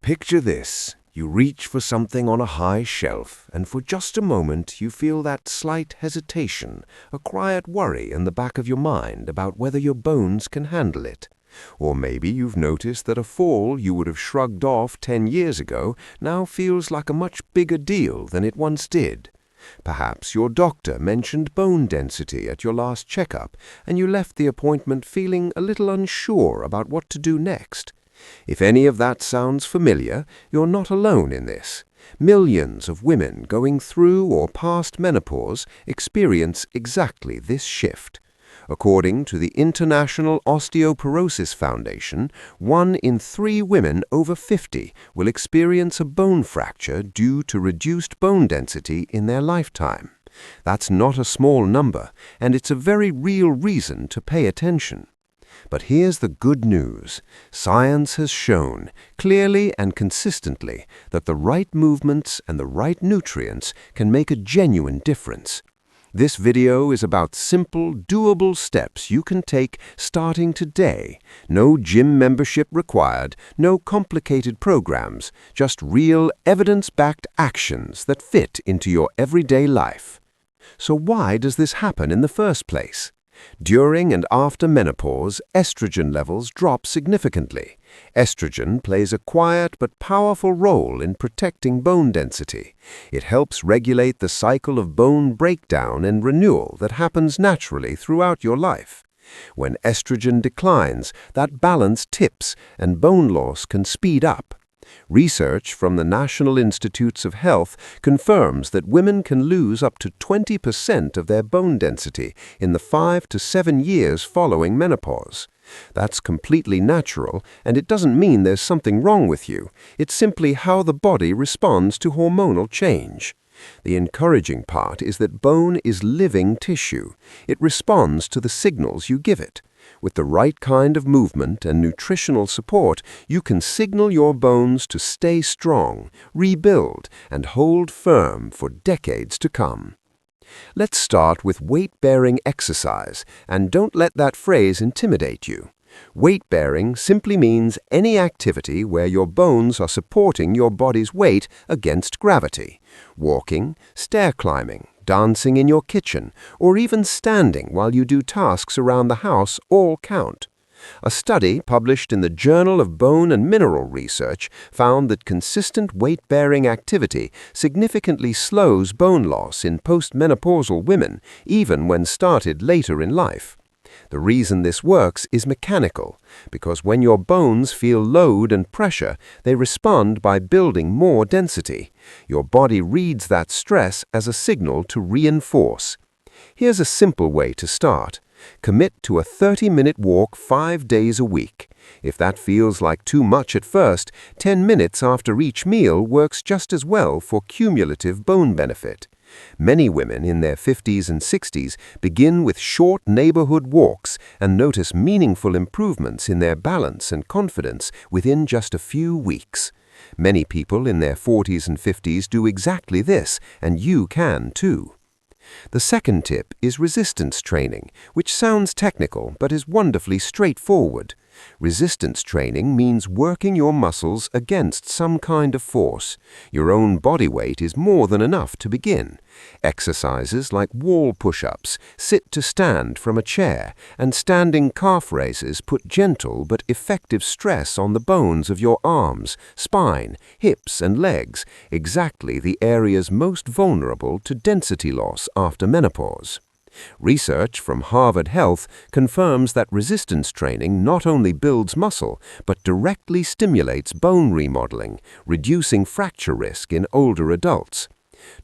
Picture this. You reach for something on a high shelf, and for just a moment you feel that slight hesitation, a quiet worry in the back of your mind about whether your bones can handle it. Or maybe you've noticed that a fall you would have shrugged off 10 years ago now feels like a much bigger deal than it once did. Perhaps your doctor mentioned bone density at your last checkup, and you left the appointment feeling a little unsure about what to do next. If any of that sounds familiar, you're not alone in this. Millions of women going through or past menopause experience exactly this shift. According to the International Osteoporosis Foundation, 1 in 3 women over 50 will experience a bone fracture due to reduced bone density in their lifetime. That's not a small number, and it's a very real reason to pay attention. But here's the good news. Science has shown, clearly and consistently, that the right movements and the right nutrients can make a genuine difference. This video is about simple, doable steps you can take starting today. No gym membership required, no complicated programs, just real, evidence-backed actions that fit into your everyday life. So why does this happen in the first place? During and after menopause, estrogen levels drop significantly. Estrogen plays a quiet but powerful role in protecting bone density. It helps regulate the cycle of bone breakdown and renewal that happens naturally throughout your life. When estrogen declines, that balance tips and bone loss can speed up. Research from the National Institutes of Health confirms that women can lose up to 20% of their bone density in the 5 to 7 years following menopause. That's completely natural, and it doesn't mean there's something wrong with you. It's simply how the body responds to hormonal change. The encouraging part is that bone is living tissue. It responds to the signals you give it. With the right kind of movement and nutritional support, you can signal your bones to stay strong, rebuild, and hold firm for decades to come. Let's start with weight-bearing exercise, and don't let that phrase intimidate you. Weight-bearing simply means any activity where your bones are supporting your body's weight against gravity. Walking, stair climbing, dancing in your kitchen, or even standing while you do tasks around the house all count. A study published in the Journal of Bone and Mineral Research found that consistent weight-bearing activity significantly slows bone loss in postmenopausal women, even when started later in life. The reason this works is mechanical, because when your bones feel load and pressure, they respond by building more density. Your body reads that stress as a signal to reinforce. Here's a simple way to start. Commit to a 30-minute walk 5 days a week. If that feels like too much at first, 10 minutes after each meal works just as well for cumulative bone benefit. Many women in their 50s and 60s begin with short neighborhood walks and notice meaningful improvements in their balance and confidence within just a few weeks. Many people in their 40s and 50s do exactly this, and you can too. The second tip is resistance training, which sounds technical but is wonderfully straightforward. Resistance training means working your muscles against some kind of force. Your own body weight is more than enough to begin. Exercises like wall push-ups, sit to stand from a chair, and standing calf raises put gentle but effective stress on the bones of your arms, spine, hips, and legs, exactly the areas most vulnerable to density loss after menopause. Research from Harvard Health confirms that resistance training not only builds muscle, but directly stimulates bone remodeling, reducing fracture risk in older adults.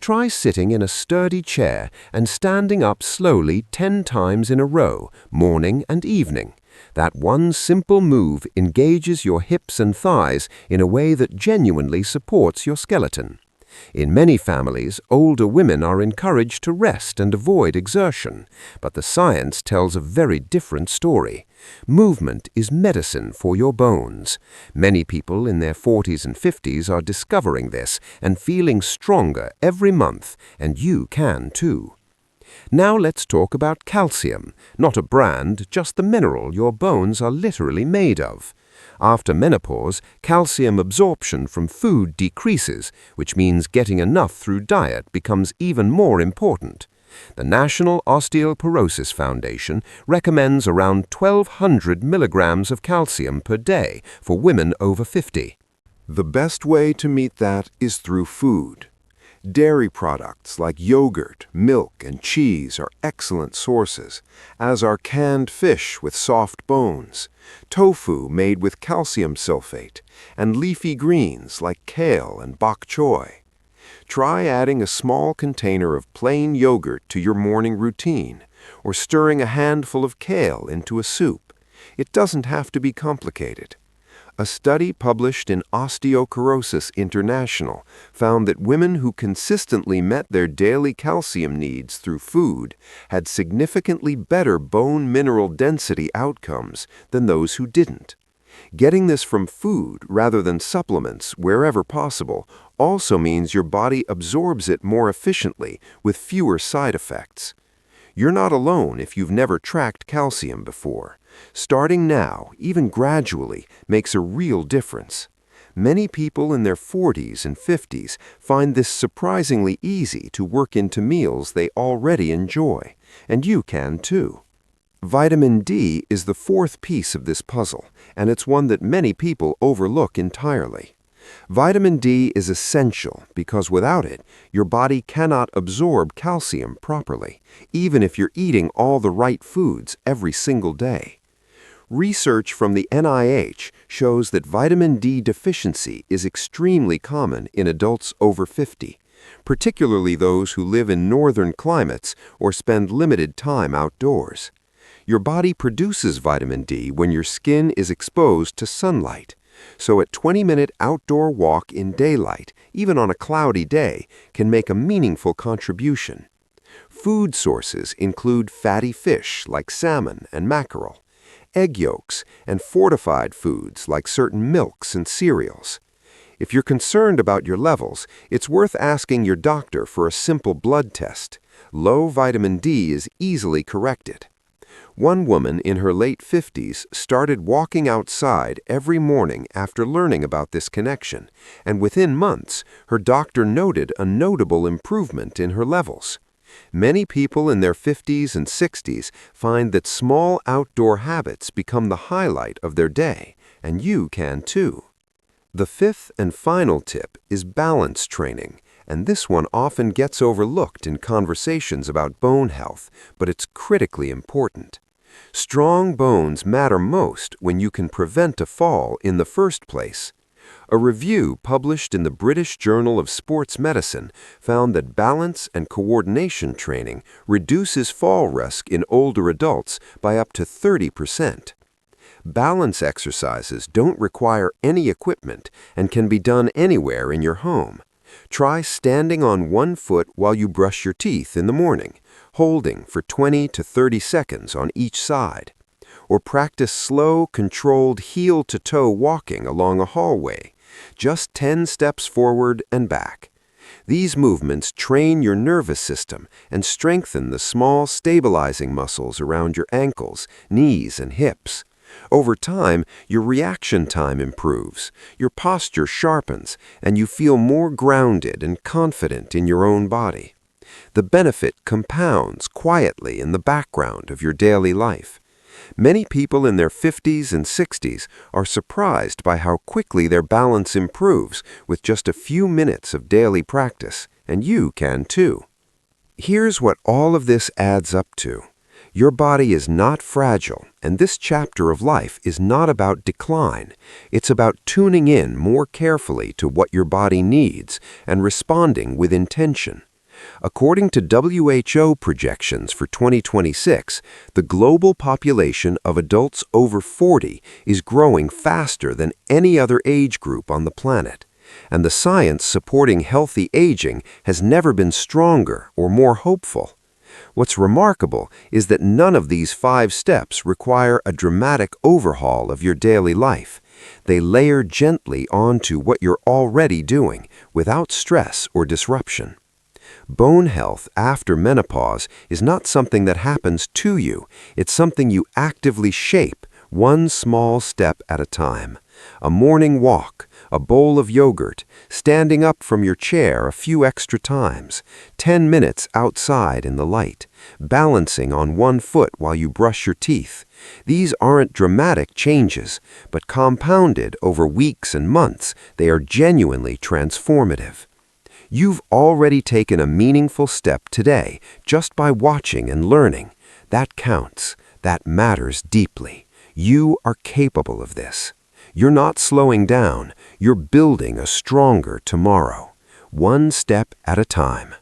Try sitting in a sturdy chair and standing up slowly 10 times in a row, morning and evening. That one simple move engages your hips and thighs in a way that genuinely supports your skeleton. In many families, older women are encouraged to rest and avoid exertion, but the science tells a very different story. Movement is medicine for your bones. Many people in their 40s and 50s are discovering this and feeling stronger every month, and you can too. Now let's talk about calcium, not a brand, just the mineral your bones are literally made of. After menopause, calcium absorption from food decreases, which means getting enough through diet becomes even more important. The National Osteoporosis Foundation recommends around 1,200 milligrams of calcium per day for women over 50. The best way to meet that is through food. Dairy products like yogurt, milk, and cheese are excellent sources, as are canned fish with soft bones, tofu made with calcium sulfate, and leafy greens like kale and bok choy. Try adding a small container of plain yogurt to your morning routine, or stirring a handful of kale into a soup. It doesn't have to be complicated. A study published in Osteoporosis International found that women who consistently met their daily calcium needs through food had significantly better bone mineral density outcomes than those who didn't. Getting this from food rather than supplements wherever possible also means your body absorbs it more efficiently with fewer side effects. You're not alone if you've never tracked calcium before. Starting now, even gradually, makes a real difference. Many people in their 40s and 50s find this surprisingly easy to work into meals they already enjoy, and you can too. Vitamin D is the fourth piece of this puzzle, and it's one that many people overlook entirely. Vitamin D is essential because without it, your body cannot absorb calcium properly, even if you're eating all the right foods every single day. Research from the NIH shows that vitamin D deficiency is extremely common in adults over 50, particularly those who live in northern climates or spend limited time outdoors. Your body produces vitamin D when your skin is exposed to sunlight. So a 20-minute outdoor walk in daylight, even on a cloudy day, can make a meaningful contribution. Food sources include fatty fish like salmon and mackerel, egg yolks, and fortified foods like certain milks and cereals. If you're concerned about your levels, it's worth asking your doctor for a simple blood test. Low vitamin D is easily corrected. One woman in her late 50s started walking outside every morning after learning about this connection, and within months, her doctor noted a notable improvement in her levels. Many people in their 50s and 60s find that small outdoor habits become the highlight of their day, and you can too. The fifth and final tip is balance training, and this one often gets overlooked in conversations about bone health, but it's critically important. Strong bones matter most when you can prevent a fall in the first place. A review published in the British Journal of Sports Medicine found that balance and coordination training reduces fall risk in older adults by up to 30%. Balance exercises don't require any equipment and can be done anywhere in your home. Try standing on one foot while you brush your teeth in the morning, holding for 20 to 30 seconds on each side. Or practice slow, controlled heel-to-toe walking along a hallway, just 10 steps forward and back. These movements train your nervous system and strengthen the small stabilizing muscles around your ankles, knees, and hips. Over time, your reaction time improves, your posture sharpens, and you feel more grounded and confident in your own body. The benefit compounds quietly in the background of your daily life. Many people in their 50s and 60s are surprised by how quickly their balance improves with just a few minutes of daily practice, and you can too. Here's what all of this adds up to. Your body is not fragile, and this chapter of life is not about decline. It's about tuning in more carefully to what your body needs and responding with intention. According to WHO projections for 2026, the global population of adults over 40 is growing faster than any other age group on the planet, and the science supporting healthy aging has never been stronger or more hopeful. What's remarkable is that none of these 5 steps require a dramatic overhaul of your daily life. They layer gently onto what you're already doing, without stress or disruption. Bone health after menopause is not something that happens to you. It's something you actively shape, one small step at a time. A morning walk, a bowl of yogurt, standing up from your chair a few extra times, 10 minutes outside in the light, balancing on one foot while you brush your teeth. These aren't dramatic changes, but compounded over weeks and months, they are genuinely transformative. You've already taken a meaningful step today just by watching and learning. That counts. That matters deeply. You are capable of this. You're not slowing down. You're building a stronger tomorrow, one step at a time.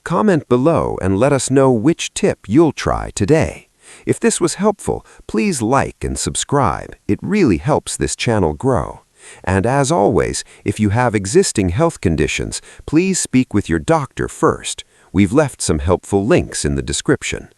Comment below and let us know which tip you'll try today. If this was helpful, please like and subscribe. It really helps this channel grow. And as always, if you have existing health conditions, please speak with your doctor first. We've left some helpful links in the description.